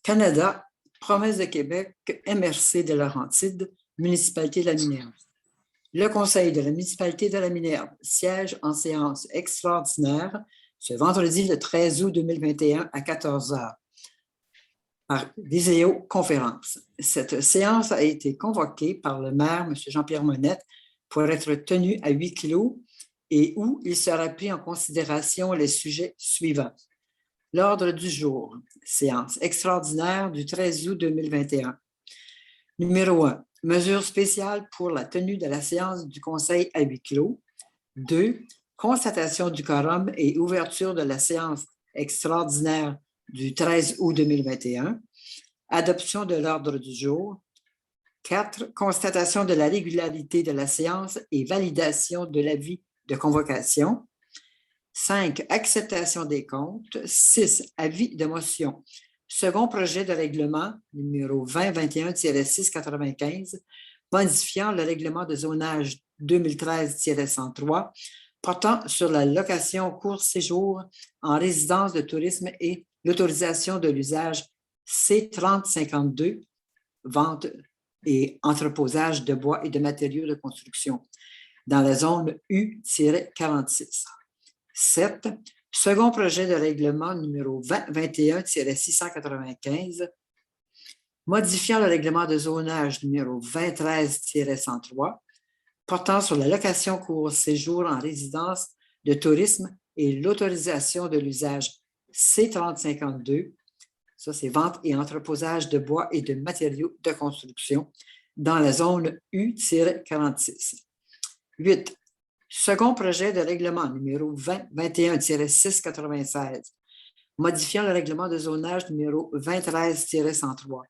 Canada, Province de Québec, MRC de Laurentides, Municipalité de la Minerve. Le Conseil de la municipalité de la Minerve siège en séance extraordinaire ce vendredi le 13 août 2021 à 14 h par visioconférence. Cette séance a été convoquée par le maire, M. Jean-Pierre Monette, pour être tenue à huis clos et où il sera pris en considération les sujets suivants. L'ordre du jour, séance extraordinaire du 13 août 2021. Numéro 1, mesures spéciales pour la tenue de la séance du Conseil à huis clos. 2, constatation du quorum et ouverture de la séance extraordinaire du 13 août 2021. Adoption de l'ordre du jour. 4, constatation de la régularité de la séance et validation de l'avis de convocation. 5, acceptation des comptes. 6, avis de motion. Second projet de règlement numéro 2021-695, modifiant le règlement de zonage 2013-103, portant sur la location court séjour en résidence de tourisme et l'autorisation de l'usage C3052, vente et entreposage de bois et de matériaux de construction dans la zone U-46. 7. Second projet de règlement numéro 2021-695, modifiant le règlement de zonage numéro 2013-103, portant sur la location court séjour en résidence de tourisme et l'autorisation de l'usage C3052, ça c'est vente et entreposage de bois et de matériaux de construction dans la zone U-46. 8. Second projet de règlement numéro 2021-696, modifiant le règlement de zonage numéro 2013-103,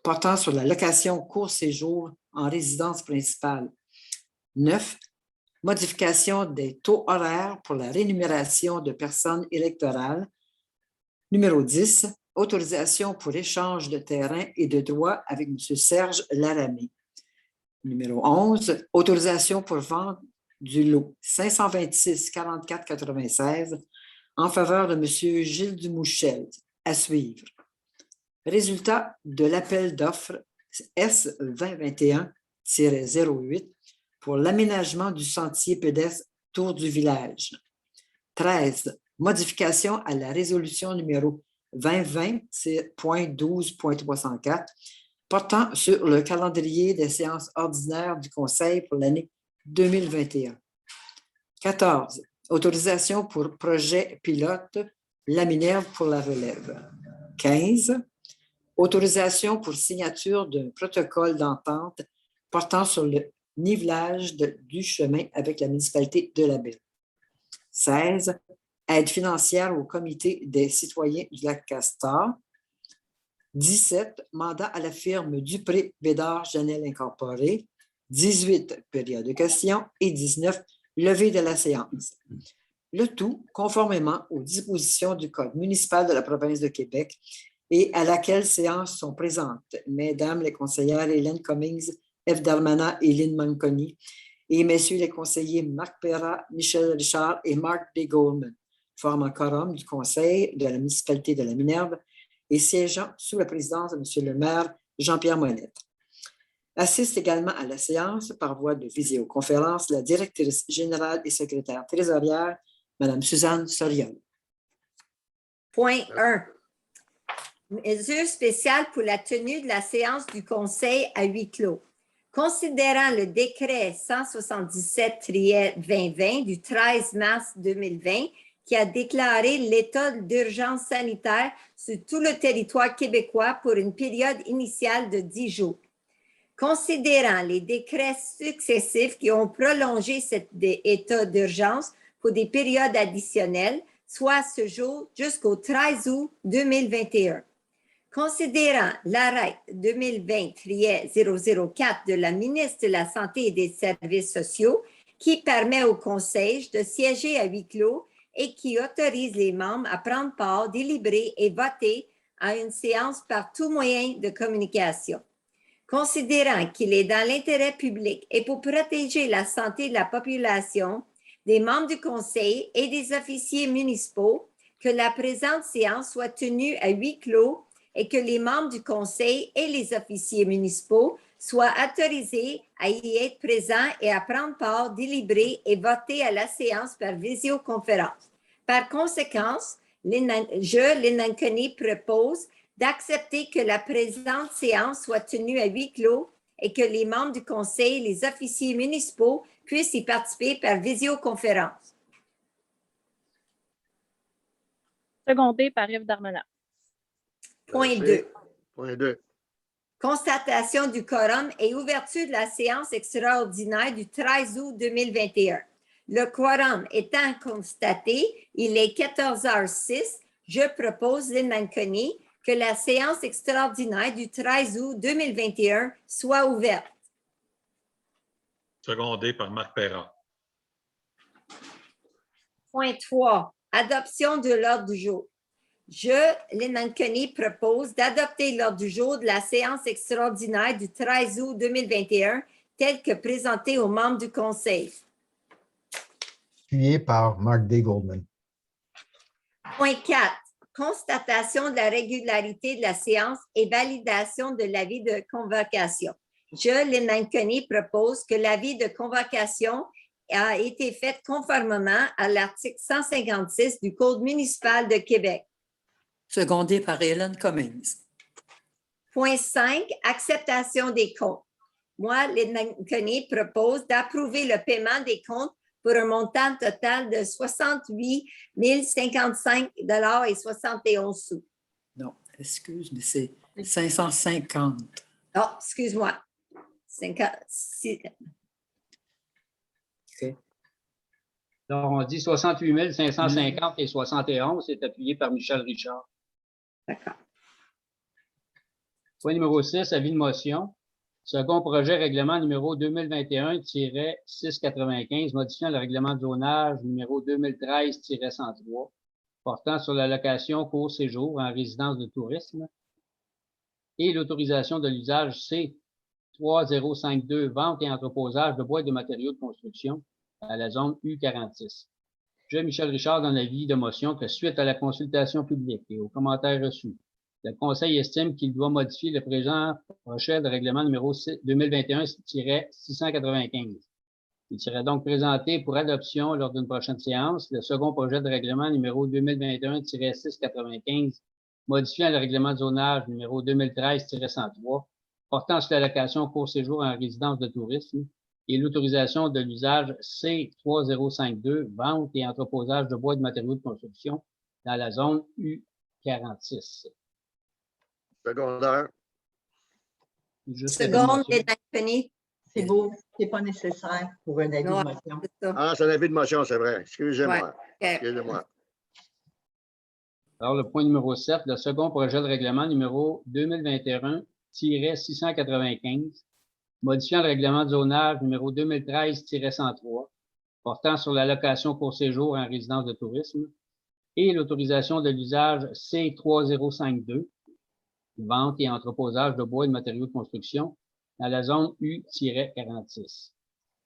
portant sur la location court séjour en résidence principale. 9. Modification des taux horaires pour la rémunération de personnes électorales. Numéro 10. Autorisation pour échange de terrain et de droits avec M. Serge Laramé. Numéro 11. Autorisation pour vente du lot 526-44-96 en faveur de M. Gilles Dumouchel, à suivre. Résultat de l'appel d'offres S2021-08 pour l'aménagement du sentier pédestre Tour du village. 13. Modification à la résolution numéro 2020.12.304 portant sur le calendrier des séances ordinaires du Conseil pour l'année 2021. 14. Autorisation pour projet pilote La Minerve pour la relève. 15. Autorisation pour signature d'un protocole d'entente portant sur le nivelage du chemin avec la municipalité de Labelle. 16. Aide financière au comité des citoyens du Lac-Castor. 17. Mandat à la firme Dupré-Bédard-Janel Incorporée. 18. Période de questions. Et 19. Levée de la séance. Le tout conformément aux dispositions du Code municipal de la province de Québec et à laquelle séance sont présentes Mesdames les conseillères Hélène Cummings, F. Darmanin et Lynn Manconi et Messieurs les conseillers Marc Perra, Michel Richard et Mark D. Goldman, formant quorum du Conseil de la municipalité de la Minerve et siégeant sous la présidence de M. le maire Jean-Pierre Monette. Assiste également à la séance par voie de visioconférence la directrice générale et secrétaire trésorière, Mme Suzanne Soriol. Point 1. Mesure spéciale pour la tenue de la séance du Conseil à huis clos. Considérant le décret 177-2020 du 13 mars 2020 qui a déclaré l'état d'urgence sanitaire sur tout le territoire québécois pour une période initiale de 10 jours. Considérant les décrets successifs qui ont prolongé cet état d'urgence pour des périodes additionnelles, soit ce jour jusqu'au 13 août 2021. Considérant l'arrêt 2020-004 de la ministre de la Santé et des Services sociaux qui permet au Conseil de siéger à huis clos et qui autorise les membres à prendre part, délibérer et voter à une séance par tout moyen de communication. Considérant qu'il est dans l'intérêt public et pour protéger la santé de la population, des membres du Conseil et des officiers municipaux, que la présente séance soit tenue à huis clos et que les membres du conseil et les officiers municipaux soient autorisés à y être présents et à prendre part, délibérer et voter à la séance par visioconférence. Par conséquent, Lynn Ankeny propose d'accepter que la présente séance soit tenue à huis clos et que les membres du conseil et les officiers municipaux puissent y participer par visioconférence. Secondé par Yves Darmenard. Point 2. Point 2. Constatation du quorum et ouverture de la séance extraordinaire du 13 août 2021. Le quorum étant constaté, il est 14h06. Je propose, Lynn Ankeny, que la séance extraordinaire du 13 août 2021 soit ouverte. Secondé par Marc Perra. Point 3. Adoption de l'ordre du jour. Je, Lynn Ankeny, propose d'adopter l'ordre du jour de la séance extraordinaire du 13 août 2021 tel que présenté aux membres du Conseil. Appuyé par Mark D. Goldman. Point 4. Constatation de la régularité de la séance et validation de l'avis de convocation. Je, Lynn Ankeny, propose que l'avis de convocation a été fait conformément à l'article 156 du Code municipal de Québec. Secondé par Hélène Cummings. Point 5, acceptation des comptes. Moi, Lynn Ankeny, propose d'approuver le paiement des comptes pour un montant total de 68 055,71 $. Non, excuse, mais c'est 550. Oh, excuse-moi. 50. Donc, on dit 68 550 et 71, c'est appuyé par Michel Richard. D'accord. Point numéro 6, avis de motion. Second projet règlement numéro 2021-695, modifiant le règlement de zonage numéro 2013-103, portant sur l'allocation court séjour en résidence de tourisme et l'autorisation de l'usage C3052, vente et entreposage de bois et de matériaux de construction à la zone U46. Je, Michel Richard, donne l'avis de motion que suite à la consultation publique et aux commentaires reçus, le Conseil estime qu'il doit modifier le présent projet de règlement numéro 2021-695. Il serait donc présenté pour adoption lors d'une prochaine séance le second projet de règlement numéro 2021-695, modifiant le règlement de zonage numéro 2013-103, portant sur l'allocation court séjour en résidence de tourisme et l'autorisation de l'usage C3052, vente et entreposage de bois et de matériaux de construction dans la zone U46. Secondaire. Seconde, Lynn Ankeny. C'est beau, c'est pas nécessaire pour un avis de Ouais, motion. c'est ça. Ah, c'est un avis de motion, c'est vrai. Excusez-moi. Ouais. Excusez-moi. Alors, le point numéro 7, le second projet de règlement numéro 2021-695, modifiant le règlement de zonage numéro 2013-103, portant sur l'allocation court séjour en résidence de tourisme et l'autorisation de l'usage C3052, vente et entreposage de bois et de matériaux de construction dans la zone U-46.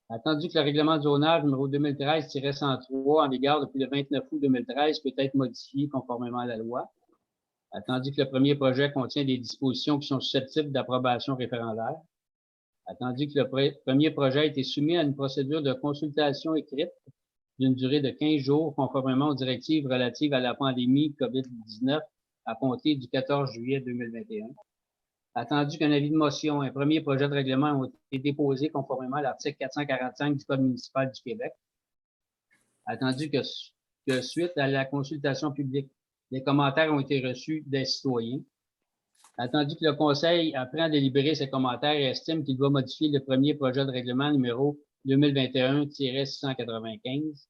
Attendu que le règlement de zonage numéro 2013-103 en vigueur depuis le 29 août 2013 peut être modifié conformément à la loi. Attendu que le premier projet contient des dispositions qui sont susceptibles d'approbation référendaire. Attendu que le premier projet a été soumis à une procédure de consultation écrite d'une durée de 15 jours conformément aux directives relatives à la pandémie COVID-19 à compter du 14 juillet 2021. Attendu qu'un avis de motion et un premier projet de règlement ont été déposés conformément à l'article 445 du Code municipal du Québec. Attendu que suite à la consultation publique, les commentaires ont été reçus des citoyens. Attendu que le Conseil apprend à délibérer ses commentaires et estime qu'il doit modifier le premier projet de règlement numéro 2021-695.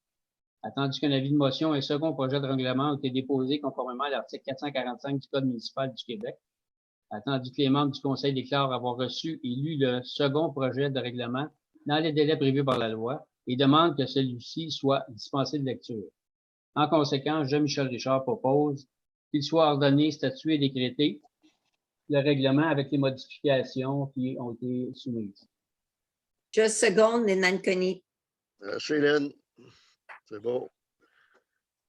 Attendu qu'un avis de motion et un second projet de règlement ont été déposés conformément à l'article 445 du Code municipal du Québec. Attendu que les membres du Conseil déclarent avoir reçu et lu le second projet de règlement dans les délais prévus par la loi et demandent que celui-ci soit dispensé de lecture. En conséquence, je, Michel Richard, propose qu'il soit ordonné, statué et décrété le règlement avec les modifications qui ont été soumises. Je seconde, Lynn Ankeny. Merci, Lynn. C'est beau.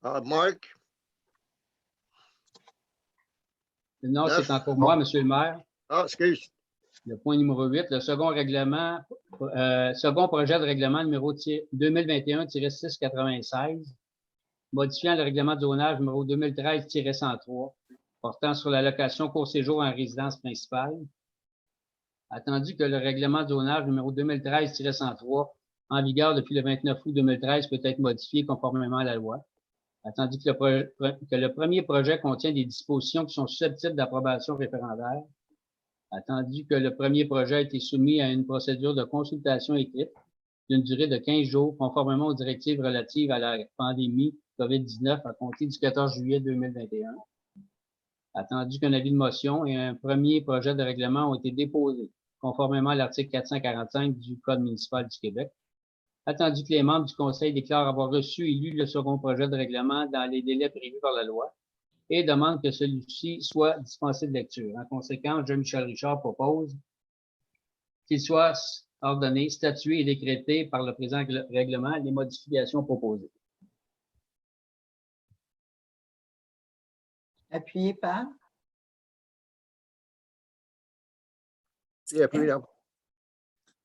Ah, Marc? Non, c'est 9. encore moi, Monsieur le maire. Ah, excuse. Le point numéro 8, le second projet de règlement numéro 2021-696, modifiant le règlement de zonage numéro 2013-103, portant sur l'allocation court séjour en résidence principale. Attendu que le règlement de zonage numéro 2013-103, en vigueur depuis le 29 août 2013, peut être modifié conformément à la loi. Attendu que le premier projet contient des dispositions qui sont susceptibles d'approbation référendaire. Attendu que le premier projet a été soumis à une procédure de consultation écrite d'une durée de 15 jours, conformément aux directives relatives à la pandémie COVID-19 à compter du 14 juillet 2021. Attendu qu'un avis de motion et un premier projet de règlement ont été déposés, conformément à l'article 445 du Code municipal du Québec. Attendu que les membres du Conseil déclarent avoir reçu et lu le second projet de règlement dans les délais prévus par la loi et demande que celui-ci soit dispensé de lecture. En conséquence, Jean-Michel Richard propose qu'il soit ordonné, statué et décrété par le présent règlement les modifications proposées. Appuyé par. Qui appuie là?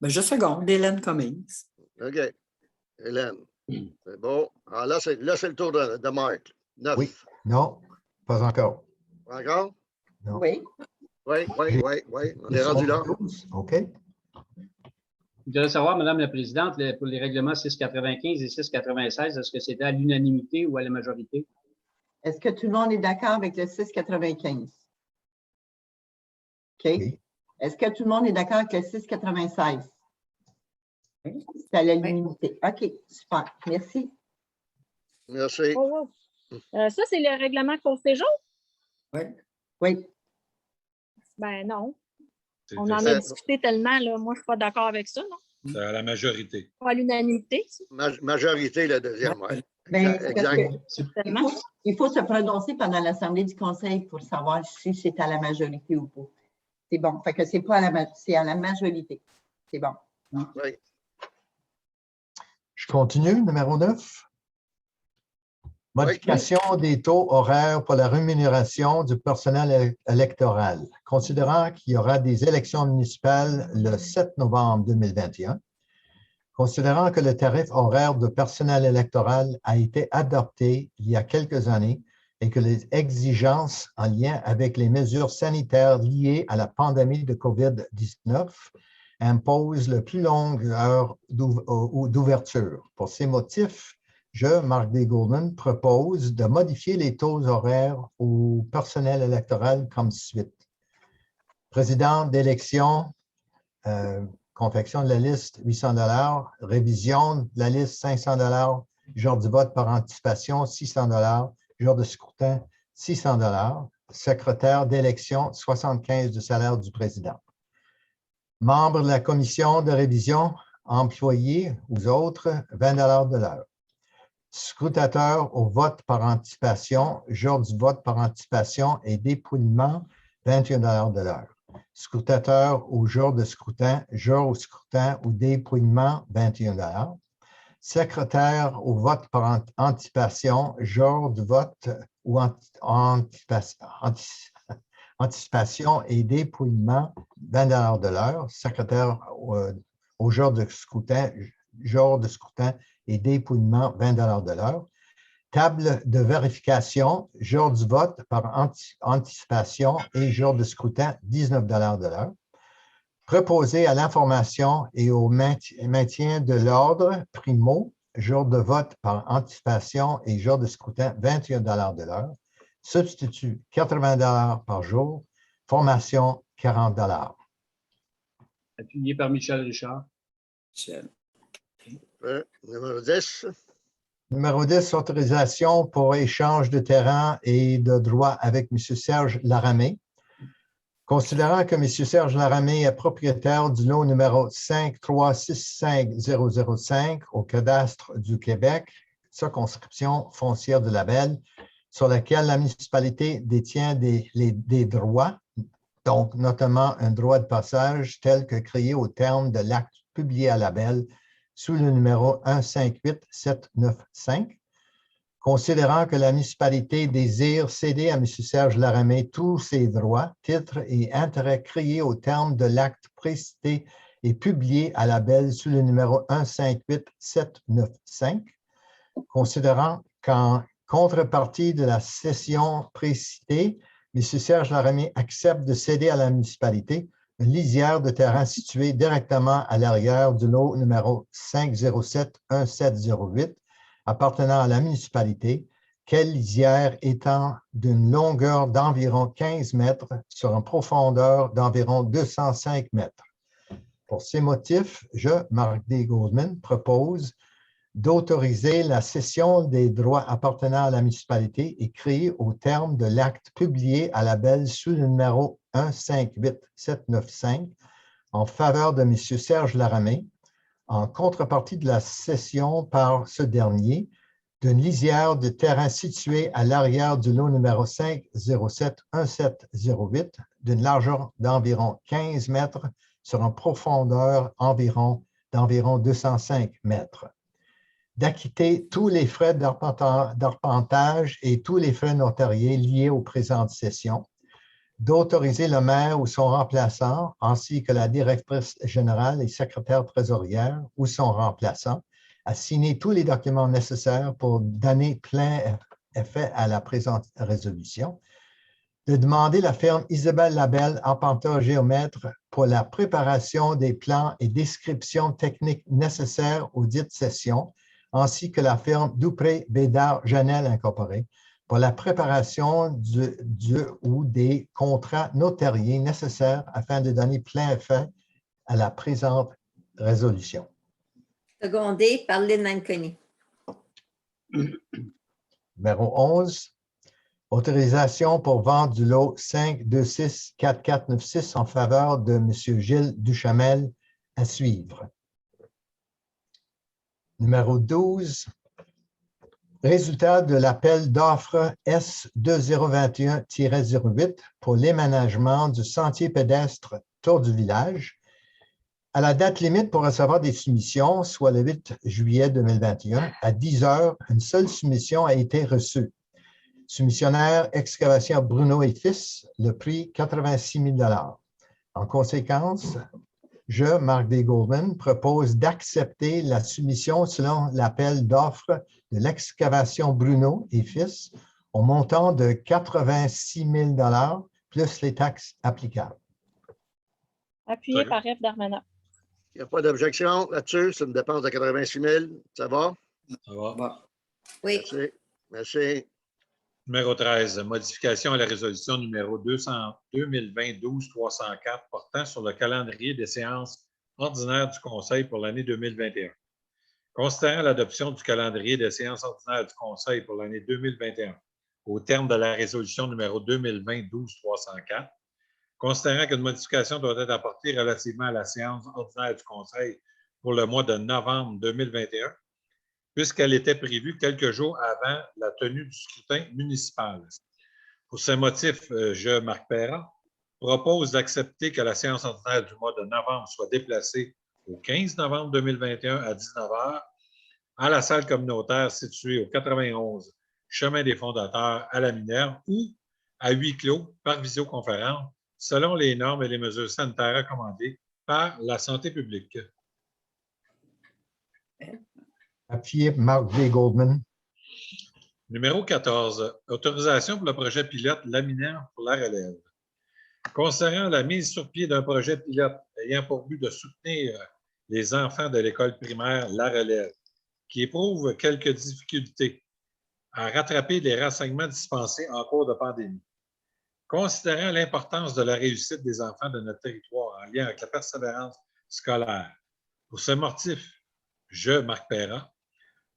Ben, je seconde, Hélène Cummings. OK. Hélène. C'est bon. Ah, là, c'est le tour de Marc. 9. Oui. Non, pas encore. Encore? Non. Oui. Oui. On est rendu là. OK. Je voudrais savoir, Madame la Présidente, pour les règlements 695 et 696, est-ce que c'était à l'unanimité ou à la majorité? Est-ce que tout le monde est d'accord avec le 695? OK. Oui. Est-ce que tout le monde est d'accord avec le 696? C'est à l'unanimité. OK, super. Merci. Merci. Oh, wow. Ça, c'est le règlement court séjour? Oui. Oui. Ben non. C'est On en a discuté tellement, là. Moi, je ne suis pas d'accord avec ça, non? c'est à la majorité. Pas à l'unanimité, ça. Majorité, le deuxième, oui. Ben, Exact. Tellement. il faut se prononcer pendant l'Assemblée du Conseil pour savoir si c'est à la majorité ou pas. C'est bon. Fait que c'est pas c'est à la majorité. C'est bon. Oui. Je continue, numéro 9. Modification des taux horaires pour la rémunération du personnel électoral. Considérant qu'il y aura des élections municipales le 7 novembre 2021, considérant que le tarif horaire de personnel électoral a été adopté il y a quelques années et que les exigences en lien avec les mesures sanitaires liées à la pandémie de COVID-19 imposent le plus longue heure d'ouverture. Pour ces motifs, je, Marc D. Goldman, propose de modifier les taux horaires au personnel électoral comme suite. Président d'élection, confection de la liste, 800 $, révision de la liste, 500 $, jour du vote par anticipation, 600 $, jour de scrutin, 600 $, secrétaire d'élection, 75 du salaire du président. Membres de la commission de révision, employés ou autres, 20 $ de l'heure. Scrutateur au vote par anticipation, jour du vote par anticipation et dépouillement, 21 $ de l'heure. Scrutateur au jour de scrutin, jour au scrutin ou dépouillement, 21 $. Secrétaire au vote par anticipation, jour du vote ou anticipation et dépouillement, 20 $ de l'heure. Secrétaire au jour de scrutin et dépouillement, 20 $ de l'heure. Table de vérification, jour du vote par anticipation et jour de scrutin, 19 $ de l'heure. Préposé à l'information et au maintien de l'ordre, primo, jour de vote par anticipation et jour de scrutin, 21 $ de l'heure. Substitut, 80 $ par jour. Formation, 40 $. Appuyé par Michel Richard. Michel. Numéro 10. Numéro 10, autorisation pour échange de terrain et de droits avec M. Serge Laramé. Considérant que M. Serge Laramé est propriétaire du lot numéro 5365005 au cadastre du Québec, circonscription foncière de Labelle, sur laquelle la municipalité détient des droits, donc notamment un droit de passage tel que créé au terme de l'acte publié à Labelle sous le numéro 158795. Considérant que la municipalité désire céder à M. Serge Laramé tous ses droits, titres et intérêts créés au terme de l'acte précité et publié à la Belle sous le numéro 158795, considérant qu'en contrepartie de la cession précitée, M. Serge Laramé accepte de céder à la municipalité une lisière de terrain située directement à l'arrière du lot numéro 507-1708 appartenant à la municipalité, quelle lisière étant d'une longueur d'environ 15 mètres sur une profondeur d'environ 205 mètres. Pour ces motifs, je, Marc D. Goldman, propose d'autoriser la cession des droits appartenant à la municipalité et créés au terme de l'acte publié à la Belle sous le numéro 158795 en faveur de M. Serge Laramé, en contrepartie de la cession par ce dernier d'une lisière de terrain située à l'arrière du lot numéro 507-1708 d'une largeur d'environ 15 mètres sur une profondeur d'environ 205 mètres. D'acquitter tous les frais d'arpentage et tous les frais notariés liés aux présentes sessions, d'autoriser le maire ou son remplaçant, ainsi que la directrice générale et secrétaire trésorière ou son remplaçant, à signer tous les documents nécessaires pour donner plein effet à la présente résolution, de demander la firme Isabelle Labelle, arpenteur géomètre, pour la préparation des plans et descriptions techniques nécessaires aux dites sessions, ainsi que la firme Dupré Bédard Janel Incorporée, pour la préparation ou des contrats notariés nécessaires afin de donner plein effet à la présente résolution. Secondé par Lynn Anconi. Numéro 11, autorisation pour vente du lot 5264496 en faveur de M. Gilles Duchamel à suivre. Numéro 12, résultat de l'appel d'offres S2021-08 pour l'aménagement du sentier pédestre Tour du village. À la date limite pour recevoir des soumissions, soit le 8 juillet 2021, à 10 heures, une seule soumission a été reçue. Soumissionnaire Excavation Bruno et Fils, le prix 86 000 $. En conséquence, je, Marc D. Goldman, propose d'accepter la soumission selon l'appel d'offres de l'excavation Bruno et Fils au montant de 86 000 $ plus les taxes applicables. Appuyé par F. Darmanin. Il n'y a pas d'objection là-dessus. C'est une dépense de 86 000. Ça va? Ça va. Bon. Oui. Merci. Merci. Numéro 13, modification à la résolution numéro 2020-12-304 portant sur le calendrier des séances ordinaires du Conseil pour l'année 2021. Considérant l'adoption du calendrier des séances ordinaires du Conseil pour l'année 2021 au terme de la résolution numéro 2020-12-304, considérant qu'une modification doit être apportée relativement à la séance ordinaire du Conseil pour le mois de novembre 2021, puisqu'elle était prévue quelques jours avant la tenue du scrutin municipal. Pour ce motif, je, Marc Perra, propose d'accepter que la séance ordinaire du mois de novembre soit déplacée au 15 novembre 2021 à 19 h à la salle communautaire située au 91 Chemin des Fondateurs à la Minerve ou à huis clos par visioconférence selon les normes et les mesures sanitaires recommandées par la santé publique. Appuyé Marc D. Goldman. Numéro 14, autorisation pour le projet pilote Laminaire pour la relève. Concernant la mise sur pied d'un projet pilote ayant pour but de soutenir les enfants de l'école primaire La Relève, qui éprouvent quelques difficultés à rattraper les renseignements dispensés en cours de pandémie. Considérant l'importance de la réussite des enfants de notre territoire en lien avec la persévérance scolaire, pour ce motif, je, Marc Perra,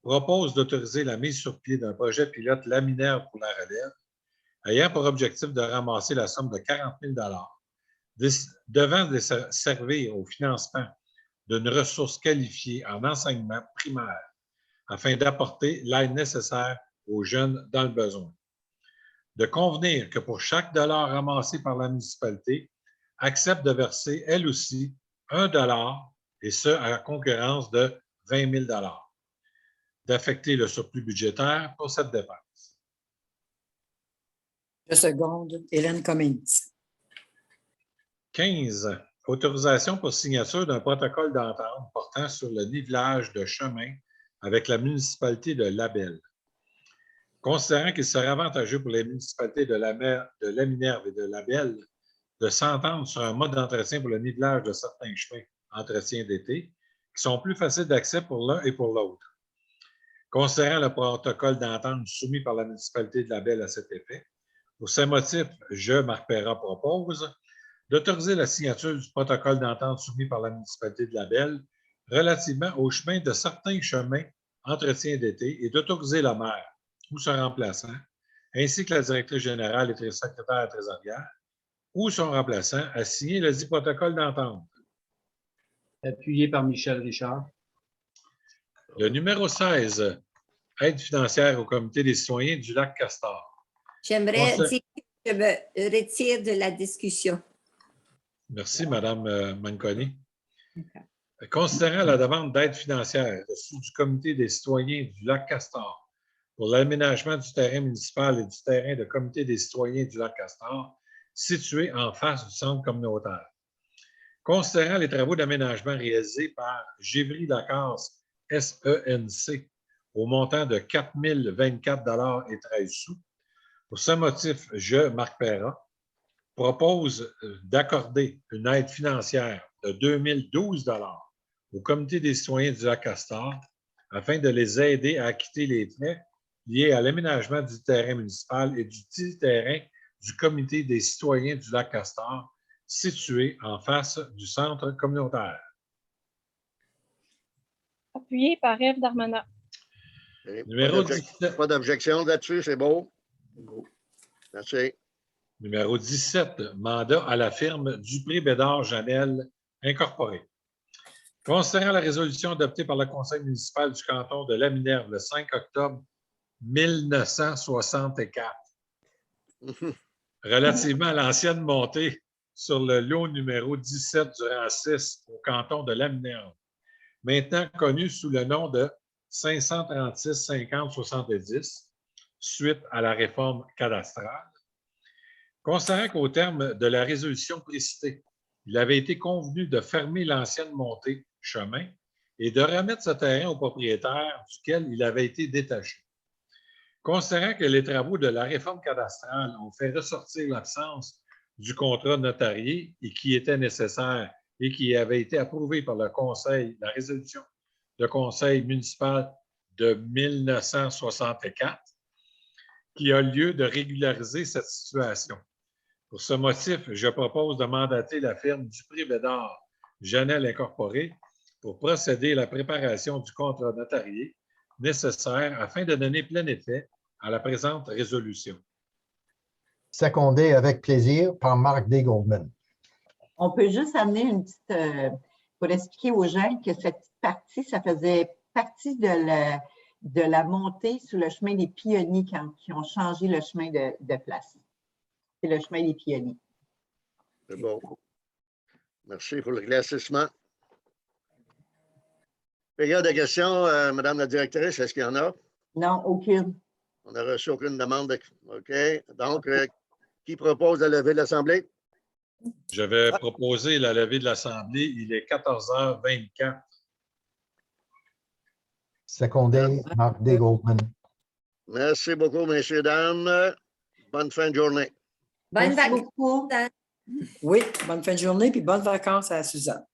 propose d'autoriser la mise sur pied d'un projet pilote laminaire pour la relève, ayant pour objectif de ramasser la somme de 40 000 $ devant servir au financement d'une ressource qualifiée en enseignement primaire afin d'apporter l'aide nécessaire aux jeunes dans le besoin. De convenir que pour chaque dollar ramassé par la municipalité, accepte de verser elle aussi $1, et ce, à concurrence de 20 000 $. d'affecter le surplus budgétaire pour cette dépense. Je seconde. Hélène Cummings. 15. Autorisation pour signature d'un protocole d'entente portant sur le nivelage de chemin avec la municipalité de Labelle. Considérant qu'il serait avantageux pour les municipalités de Laminerve et de Labelle de s'entendre sur un mode d'entretien pour le nivelage de certains chemins entretien d'été qui sont plus faciles d'accès pour l'un et pour l'autre. Considérant le protocole d'entente soumis par la municipalité de Labelle à cet effet, pour ces motifs, je, Marc Perra, propose d'autoriser la signature du protocole d'entente soumis par la municipalité de Labelle relativement au chemin de certains chemins entretien d'été et d'autoriser la maire ou son remplaçant, ainsi que la directrice générale et secrétaire trésorière, ou son remplaçant, à signer le dit protocole d'entente. Appuyé par Michel Richard. Le numéro 16, aide financière au comité des citoyens du lac Castor. J'aimerais dire que je me retire de la discussion. Merci, Mme Manconi. Considérant la demande d'aide financière reçue du comité des citoyens du lac Castor pour l'aménagement du terrain municipal et du terrain de comité des citoyens du lac Castor situé en face du centre communautaire. Considérant les travaux d'aménagement réalisés par Givry-Lacasse SENC au montant de 4 024,13 $, pour ce motif, je, Marc Perra, propose d'accorder une aide financière de 2 012 $ au comité des citoyens du lac Castor afin de les aider à acquitter les frais liés à l'aménagement du terrain municipal et du dit terrain du comité des citoyens du lac Castor situé en face du centre communautaire. Appuyé par Ève Darmanin. Numéro 17. Pas d'objection là-dessus, c'est beau. Merci. Numéro 17, mandat à la firme Dupré-Bédard-Janel Incorporée. Considérant la résolution adoptée par le conseil municipal du canton de Laminerve le 5 octobre 1964, relativement à l'ancienne montée sur le lot numéro 17 du rang 6 au canton de Laminerve, maintenant connu sous le nom de 536 50 70, suite à la réforme cadastrale. Considérant qu'au terme de la résolution précitée, il avait été convenu de fermer l'ancienne montée chemin et de remettre ce terrain au propriétaire duquel il avait été détaché. Considérant que les travaux de la réforme cadastrale ont fait ressortir l'absence du contrat notarié et qui était nécessaire et qui avait été approuvé par le conseil, la résolution du conseil municipal de 1964, qui a lieu de régulariser cette situation. Pour ce motif, je propose de mandater la firme Dupré-Bédard Janel Incorporée pour procéder à la préparation du contrat notarié nécessaire afin de donner plein effet à la présente résolution. Secondé avec plaisir par Marc D. Goldman. On peut juste amener une petite, pour expliquer aux gens que cette petite partie, ça faisait partie de la montée sur le chemin des Pionniers qui ont changé le chemin de place. C'est le chemin des Pionniers. C'est bon. Merci pour le classissement. Période de questions, Madame la directrice, est-ce qu'il y en a? Non, aucune. On n'a reçu aucune demande. OK. Donc, qui propose de lever l'Assemblée? Je vais proposer la levée de l'Assemblée. Il est 14h24. Secondé, Marc D. Goldman. Merci beaucoup, messieurs, dames. Bonne fin de journée. Bonne Merci vacances. beaucoup. Oui, bonne fin de journée puis bonnes vacances à Suzanne.